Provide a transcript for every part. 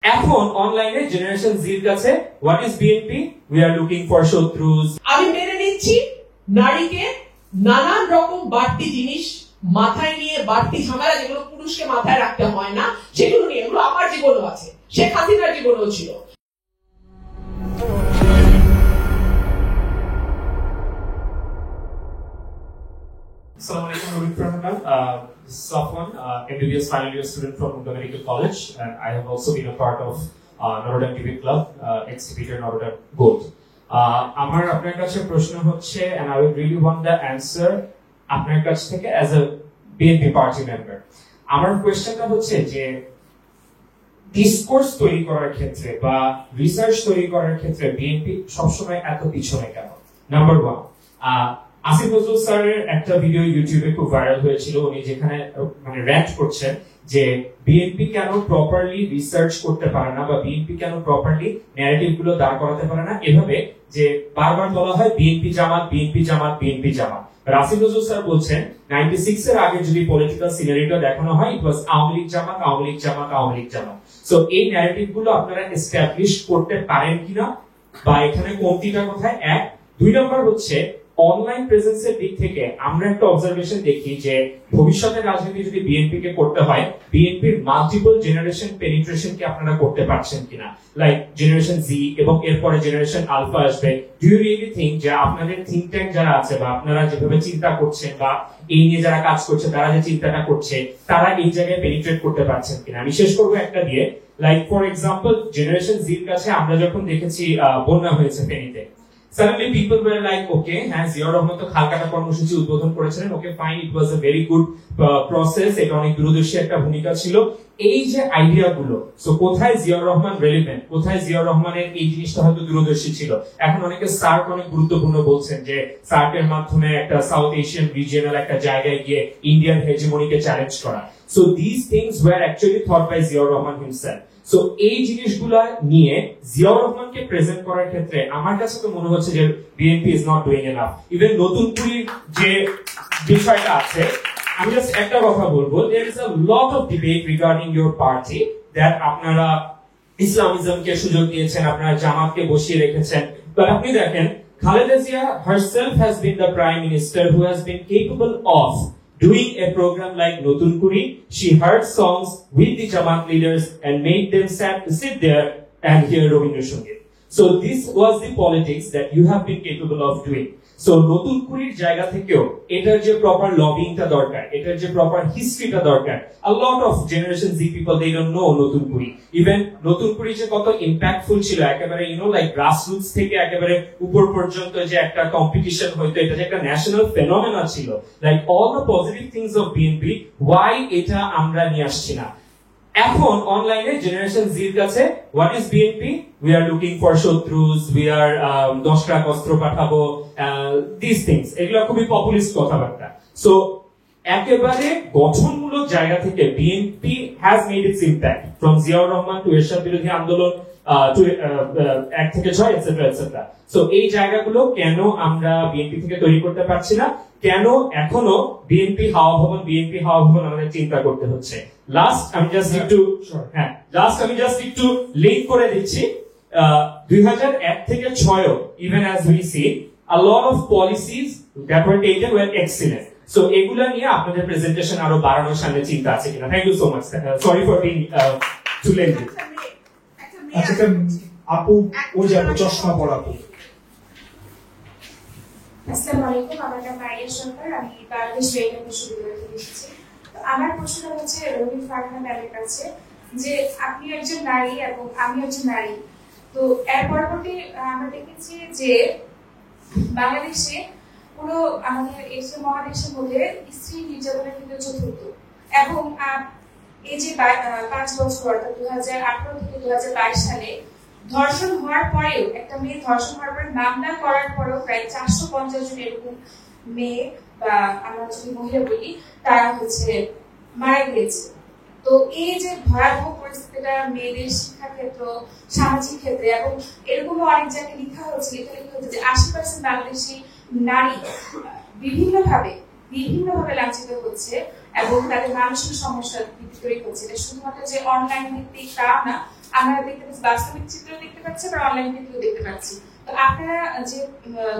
এখন অনলাইনে জেনারেশন জির কাছে what is BNP, we are looking for শত্রুজ। আমি মেনে নিচ্ছি নারীকে নানান রকম বাড়তি জিনিস মাথায় নিয়ে, বাড়তি ঝামেলা যেগুলো পুরুষকে মাথায় রাখতে হয় না সেগুলো নিয়ে, এগুলো আমার জীবনও আছে, শেখ হাসিনার জীবনও ছিল। Assalamu alaikum, Rohit Pranam. This is Safwan, MBBS final year student from Munda Medical College, and I have also been a part of Notre Dame TV Club, exhibitor Notre Dame Gold. আমার আপনার কাছে প্রশ্ন হচ্ছে, and I would really want the answer আপনার কাছ থেকে as a BNP party member. আমার কোয়েশ্চেনটা হচ্ছে যে ডিসকোর্স তৈরি করার ক্ষেত্রে বা রিসার্চ তৈরি করার ক্ষেত্রে বিএনপি সবসময় এত পিছনে কেন? নাম্বার 1, আসিফ নজরুল স্যারের একটা ভিডিও ইউটিউবে খুব ভাইরাল হয়েছিল, উনি যেখানে মানে র‍্যান্ট করছেন যে বিএনপি কেন প্রপারলি রিসার্চ করতে পারে না বা বিএনপি কেন প্রপারলি ন্যারেটিভ গুলো দাঁড় করাতে পারে না, এভাবে যে বারবার বলা হয় বিএনপি জামাত বিএনপি জামাত বিএনপি জামাত। আসিফ নজরুল স্যার বলছেন 96 এর আগে যদি পলিটিক্যাল সিনারিটা দেখানো হয় ইট ওয়াজ আওয়ামী লীগ জামাত আওয়ামী লীগ জামাত আওয়ামী লীগ জামাত। সো এই ন্যারেটিভ গুলো আপনারা এস্টাবলিশ করতে পারেন কিনা বা এখানে কমতিটা কোথায়? 1। 2 নম্বর হচ্ছে অনলাইন প্রেজেন্সের দিক থেকে আমরা একটা অবজারভেশন দেখি যে ভবিষ্যতের রাজনীতি যদি বিএনপি কে করতে হয়, বিএনপির মাল্টিপল জেনারেশন পেনিট্রেশন কি আপনারা করতে পারছেন কিনা, লাইক জেনারেশন জি এবং এরপরে জেনারেশন আলফা আসবে। ডু ইউ রিয়েলি থিংক যে আপনাদের থিঙ্ক ট্যাঙ্ক যারা আছে বা আপনারা যেভাবে চিন্তা করছেন বা এই নিয়ে যারা কাজ করছে তারা যে চিন্তাটা করছে তারা এই জায়গায় পেনিট্রেট করতে পারছেন কিনা? আমি শেষ করবো একটা দিয়ে, লাইক ফর এক্সাম্পল জেনারেশন জির কাছে আমরা যখন দেখেছি বন্যা হয়েছে ফেনীতে, suddenly people were like, okay, Ziaur Rahman তো খালকাটা কর্মসূচি উদ্বোধন করেছিলেন, okay fine, it was a very good process, এটা অনেক দূরদর্শী একটা ভূমিকা ছিল। এই যে আইডিয়া গুলো, সো কোথায় জিয়াউর রহমান রেলিভেন্ট, কোথায় জিয়াউর রহমানের এই জিনিসটা হয়তো দূরদর্শী ছিল? এখন অনেকে সার্ক অনেক গুরুত্বপূর্ণ বলছেন যে সার্কের মাধ্যমে একটা সাউথ এশিয়ান রিজিয়নাল একটা জায়গায় গিয়ে ইন্ডিয়ান হেজিমনিকে চ্যালেঞ্জ করা। So this things were actually thought by Ziaur Rahman himself. So এই জিনিসগুলা নিয়ে জিয়াউর রহমানকে প্রেজেন্ট করার ক্ষেত্রে আমার কাছে তো মনে হচ্ছে যে BNP is not doing enough. Even নতুন পুরীর যে বিষয়টা আছে, আমি জাস্ট একটা কথা বলবো, there is a lot of debate regarding your party that আপনারা ইসলামিজমকে সুযোগ দিয়েছেন, আপনারা জামাতকে বসিয়ে রেখেছেন, বাট আপনি দেখেন Khaleda Zia herself has been the prime minister who has been capable of doing a program like Notun Kuri. She heard songs with the Jamaat leaders and made them sit there and hear Rabindra Sangeet. So this was the politics that you have been capable of doing. So Notun Kuriর জায়গা থেকেও এটার যে proper লবিংটা দরকার, এটার যে proper হিস্ট্রিটা দরকার, a lot of generation Z people they don't know Notun Kuri. Even Notun Kuri যে কত ইম্প্যাক্টফুল ছিল, একেবারে লাইক গ্রাসরুটস থেকে একেবারে উপর পর্যন্ত যে একটা কম্পিটিশন হইতো, এটা যে একটা ন্যাশনাল ফেনোমেনা ছিল, like all the positive things of BNP, why এটা আমরা নিয়ে আসছি না? এখন অনলাইনে জেনারেশন জির কাছে what is BNP, we are looking for শত্রুজ, উই আর 10 ট্রাক অস্ত্র পাঠাবো, দিস থিংস, এগুলো খুবই পপুলিস্ট কথাবার্তা। সো একেবারে গঠনমূলক জায়গা থেকে BNP has made its impact from Ziaur Rahman to Ershad বিরোধী আন্দোলন টু 1 থেকে 6 এটসেট্রা এটসেট্রা। সো এই জায়গাগুলো কেন আমরা বিএনপি থেকে তৈরি করতে পারছি না? কেন এখনো বিএনপি হাওয়া ভবন আমাদের চিন্তা করতে হচ্ছে? লাস্ট আমি জাস্ট একটু লিংক করে দিচ্ছি, 2001 থেকে 6 even as we see a lot of policies that were taken were excellent. So এগুলা নিয়ে আপনাদের প্রেজেন্টেশন আরো বাড়ানোর সামনে চিন্তা আছে কিনা? Thank you so much, sorry for being too lengthy. আচ্ছা আপু, ওই যে চশমা পরা আপু। আসসালামু আলাইকুম, আমার নাম মারিয়া সরকার, আমি বাংলাদেশ বেগম বিশ্ববিদ্যালয় থেকে এসেছি। আমার প্রশ্ন হচ্ছে রবীন্দ্র ফারহানা ম্যামের কাছে, যে আপনি একজন নারী এবং আমি একজন নারী, তো এর পরবর্তী আমরা দেখেছি যে বাংলাদেশে পুরো আমাদের এশিয়া মহাদেশের মধ্যে স্ত্রী নির্যাতনের কিন্তু চতুর্থ, এবং এই যে 5 বছর অর্থাৎ 2018 থেকে 2022 সালে ধর্ষণ হওয়ার পরেও, একটা মেয়ে ধর্ষণ হওয়ার পরে মামলা করার পরেও প্রায় 450 জন এরকম মেয়ে বা আমরা যদি মহিলা বলি তারা মারা গিয়েছে। তো এই যে ভয়াবহ পরিস্থিতিটা মেয়েদের শিক্ষা ক্ষেত্র, সামাজিক ক্ষেত্রে, এবং এরকম অনেক জায়গায় লেখা হচ্ছে যে 80% বাংলাদেশি নারী বিভিন্নভাবে লাঞ্ছিত হচ্ছে এবং তাদের মানসিক সমস্যা তৈরি হচ্ছে। এটা শুধুমাত্র যে অনলাইন ভিত্তিক তা না, আমরা দেখতে পাচ্ছি, বাস্তবিক চিত্র দেখতে পাচ্ছি, আবার অনলাইন চিত্র দেখতে পাচ্ছি। তো আপনারা যে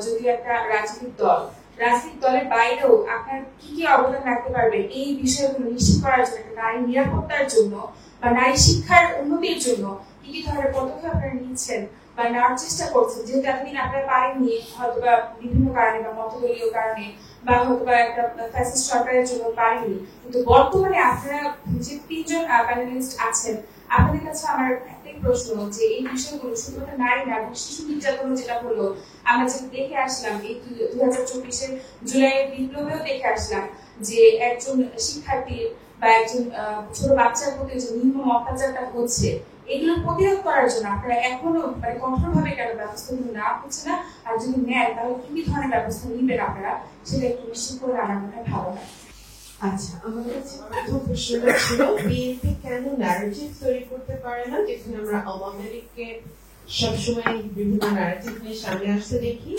যদি একটা রাজনৈতিক দলের বাইরেও আপনার কি কি অবদান রাখতে পারবেন এই বিষয়গুলো নিশ্চিত করার জন্য, একটা নারী নিরাপত্তার জন্য বা নারী শিক্ষার উন্নতির জন্য কি কি ধরনের পদক্ষেপ আপনারা নিচ্ছেন বা নেওয়ার চেষ্টা করছেন? যেহেতু এতদিন আপনারা পারেননি, হয়তোবা বিভিন্ন কারণে বা মতদলীয় কারণে বা হয়তোবা একটা ফ্যাসিস্ট সরকারের জন্য পারেননি, কিন্তু বর্তমানে আপনারা যে 3 জন প্যানেলিস্ট আছেন, আপনাদের কাছে আমার একটাই প্রশ্ন যে এই বিষয়গুলো শুধুমাত্র নারী না, শিশু নির্যাতন যেটা হলো আমরা যেটা দেখে আসলাম এই 2024-এর জুলাইয়ের বিপ্লবেও দেখে আসলাম যে একজন শিক্ষার্থীর বা একজন ছোট বাচ্চার প্রতি যে নির্মম অত্যাচারটা হচ্ছে, এগুলো প্রতিরোধ করার জন্য আপনারা এখনো মানে কঠোরভাবে কেন ব্যবস্থাগুলো নেওয়া হচ্ছে না? আর যদি নেন তাহলে কি কি ধরনের ব্যবস্থা নিবেন আপনারা, সেটা একটু নিশ্চিত করে আমার মনে হয় ভালো হয়। আচ্ছা, আমাদের কাছে প্রথম প্রশ্নটা ছিল বিএনপি কেন ন্যারেটিভ তৈরি করতে পারে না, যেখানে আমরা আওয়ামী লীগকে সবসময় বিভিন্ন ন্যারেটিভ নিয়ে সামনে আসতে দেখি।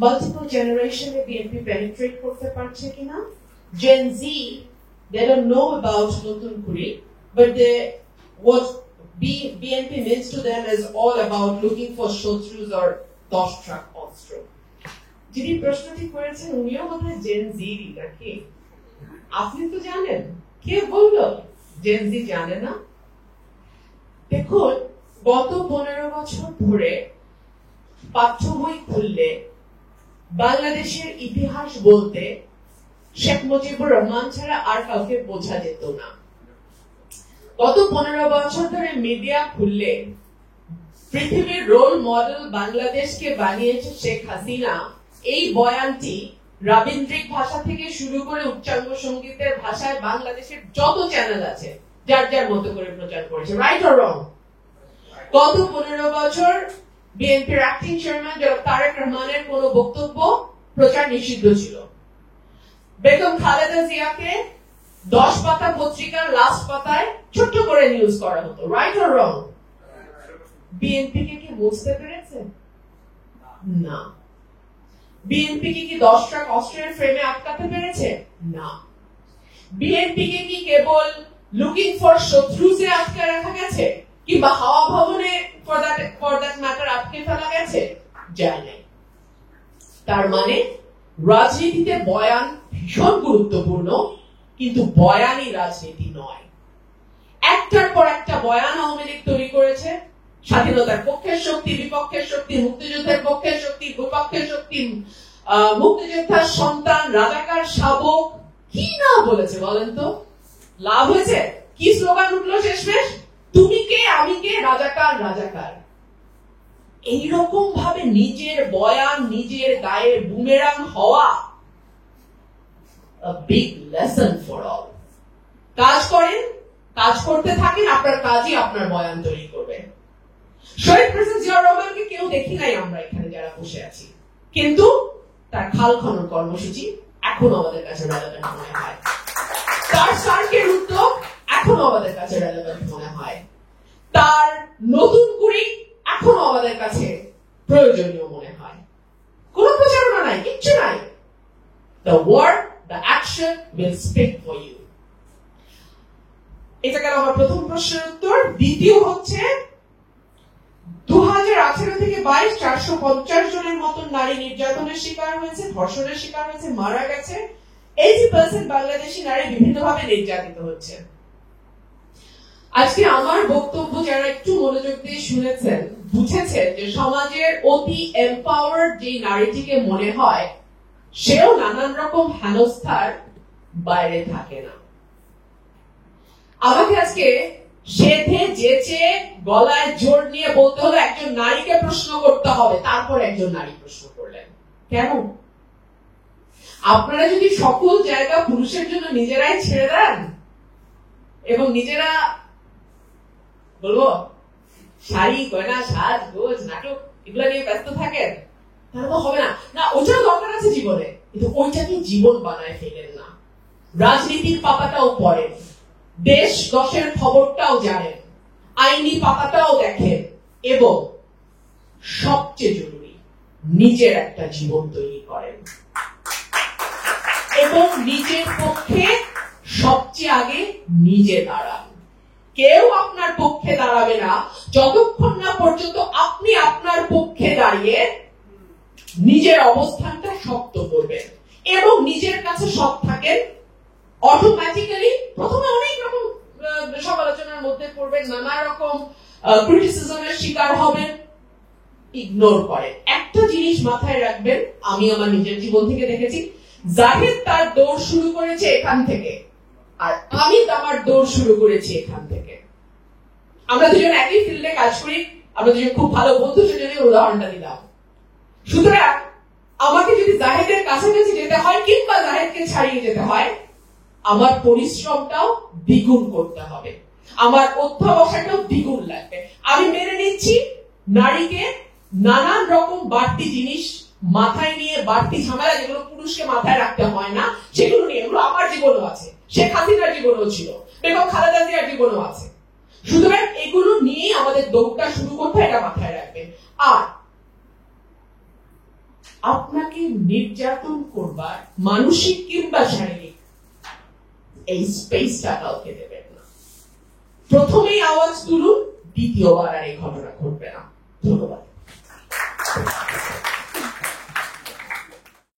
মাল্টিপল জেনারেশনে বিএনপি পেনিট্রেট করতে পারছে কিনা। Gen Z, they don't know about নতুন কুড়ি, but what BNP means to them is all about looking for শত্রুs or 10 truck অস্ত্র। যিনি প্রশ্নটি করেছেন উনিও বোধহয় জেন জি নাকি? আপনি তো জানেন, কে বললো জেন জি জানে না? দেখুন, গত 15 বছর ধরে পাঠ্য বই খুললে বাংলাদেশের ইতিহাস বলতে শেখ মুজিবুর রহমান ছাড়া আর কাউকে বোঝা যেত না। গত 15 বছর ধরে মিডিয়া খুললে পৃথিবীর রোল মডেল বাংলাদেশকে বানিয়েছে শেখ হাসিনা, এই বয়ানটি রবীন্দ্রিক ভাষা থেকে শুরু করে উচ্চাঙ্গ সঙ্গীতের ভাষায় বাংলাদেশের যত চ্যানেল আছে যার যার মতো করে প্রচার করেছে। Right or wrong? গত 15 বছর বিএনপির অ্যাক্টিং চেয়ারম্যান জনাব তারেক রহমানের কোন বক্তব্য প্রচার নিষিদ্ধ ছিল। বেগম খালেদা জিয়াকে 10 পাতা পত্রিকার লাস্ট পাতায় ছোট্ট করে নিউজ করা হতো। Right or wrong? বিএনপি কে কি বুঝতে পেরেছে? না। বিএনপি কি 10 ট্রাক অস্ত্রের ফ্রেমে আটকাতে পেরেছে? না। বিএনপি কে কি কেবল লুকিং ফর শত্রুজে আটকে রাখা গেছে, কিংবা হাওয়া ভবনে ফর দ্যাট ম্যাটার আটকে ফেলা গেছে? যায় নাই। তার মানে রাজনীতিতে বয়ান ভীষণ গুরুত্বপূর্ণ, কিন্তু বয়ানই রাজনীতি নয়। একটার পর একটা বয়ান আওয়ামী লীগ তৈরি করেছে। স্বাধীনতার পক্ষের শক্তি, বিপক্ষের শক্তি, মুক্তিযুদ্ধের পক্ষের শক্তি, বিপক্ষের শক্তি, মুক্তিযোদ্ধার সন্তান, রাজাকার, শাবক, কি না বলেছে বলেন তো? লাভ হয়েছে? কি স্লোগান উঠলো শেষমেশ? তুমি কে, আমি কে, রাজাকার রাজাকার। এইরকম ভাবে নিজের বয়ান নিজের গায়ে বুমেরাং হওয়া, a big lesson for all. কাজ করেন, কাজ করতে থাকেন, আপনার কাজই আপনার বয়ান তৈরি করবে। শহীদ প্রেসিডেন্ট জিয়াউর রহমানকে কেউ দেখি নাই আমরা এখানে যারা বসে আছি, কিন্তু তার খাল খনন কর্মসূচি এখনো আমাদের কাছে রেলেভেন্ট মনে হয়। তার সার্কের উদ্যোগ এখনো আমাদের কাছে রেলেভেন্ট মনে হয়। তার নতুন কুড়ি এখনো আমাদের কাছে প্রয়োজনীয় মনে হয়। কোন প্রচারণা নাই, কিচ্ছু নাই। The word, the action will speak for you. এটা গেল আমার প্রথম প্রশ্নের উত্তর। দ্বিতীয় হচ্ছে 2018 থেকে 22 450 জনের মতন নারী নির্যাতনের শিকার হয়েছে, ধর্ষণের শিকার হয়েছে, মারা গেছে। 80% বাংলাদেশি নারী বিভিন্নভাবে নির্যাতিত হচ্ছে। আজকে আমার বক্তব্য যারা একটু মনোযোগ দিয়ে শুনেছেন, বুঝেছেন যে সমাজের অতি এম্পাওয়ার্ড যে নারীটিকে মনে হয়, সেও নানান রকম হেনস্থার বাইরে থাকে না। আমাকে আজকে সেধে যেচে গলায় জোর নিয়ে বলতে হলো একজন নারীকে প্রশ্ন করতে হবে, তারপর একজন নারী প্রশ্ন করলেন। কেন? আপনারা যদি সকল জায়গা পুরুষের জন্য নিজেরাই ছেড়ে দেন এবং নিজেরা বলবো শাড়ি, গয়না, সাজ, গোজ, নাটক এগুলো নিয়ে ব্যস্ত থাকেন, তাহলে তো হবে না। না, ওইটাও দরকার আছে জীবনে, কিন্তু ওইটাকে জীবন বানায় ফেলেন না। রাজনীতির পাতাটাও পড়েন, দেশ দশের খবরটাও জানেন, আইনি পাতাটাও দেখেন, এবং সবচেয়ে জরুরি নিজের একটা জীবন তৈরি করেন এবং নিজের পক্ষে সবচেয়ে আগে নিজে দাঁড়ান। কেউ আপনার পক্ষে দাঁড়াবে না যতক্ষণ না পর্যন্ত আপনি আপনার পক্ষে দাঁড়িয়ে নিজের অবস্থানটা শক্ত করবেন এবং নিজের কাছে সৎ থাকেন। অটোমেটিক্যালি প্রথমে অনেক রকম সমালোচনার মধ্যে পড়বেন, নানা রকম ক্রিটিসিজমের শিকার হবেন, ইগনোর করে। একটা জিনিস মাথায় রাখবেন, আমি আমার নিজের জীবন থেকে দেখেছি, জাহিদ তার দৌড় শুরু করেছে এখান থেকে আর আমি আমার দৌড় শুরু করেছি এখান থেকে। আমরা দুজন একই ফিল্ডে কাজ করি, আমরা দুজন খুব ভালো বন্ধু, সেজন্য উদাহরণটা দিলাম। সুতরাং আমাকে যদি জাহিদের কাছাকাছি যেতে হয় কিংবা জাহিদকে ছাড়িয়ে যেতে হয়, আমার পরিশ্রমটাও দ্বিগুণ করতে হবে, আমার অধ্যাবসায়টাও দ্বিগুণ লাগবে। আমি মেনে নিচ্ছি নারীকে নানান রকম বাড়তি জিনিস মাথায় নিয়ে, বাড়তি ঝামেলা যেগুলো পুরুষকে মাথায় রাখতে হয় না সেগুলো নিয়ে, এগুলো আমার জীবনও আছে, শেখ হাসিনার জীবনও ছিল, বেগম খালেদা জিয়ার জীবনও আছে। সুতরাং এগুলো নিয়ে আমাদের দৌড়টা শুরু করতে, এটা মাথায় রাখবেন। আর আপনাকে নির্যাতন করবার মানসিক কিংবা শারীরিক এই স্পেসটা কাউকে দেবেন না। প্রথমেই আওয়াজ তুলুন, দ্বিতীয়বার আর এই ঘটনা ঘটবে না। ধন্যবাদ।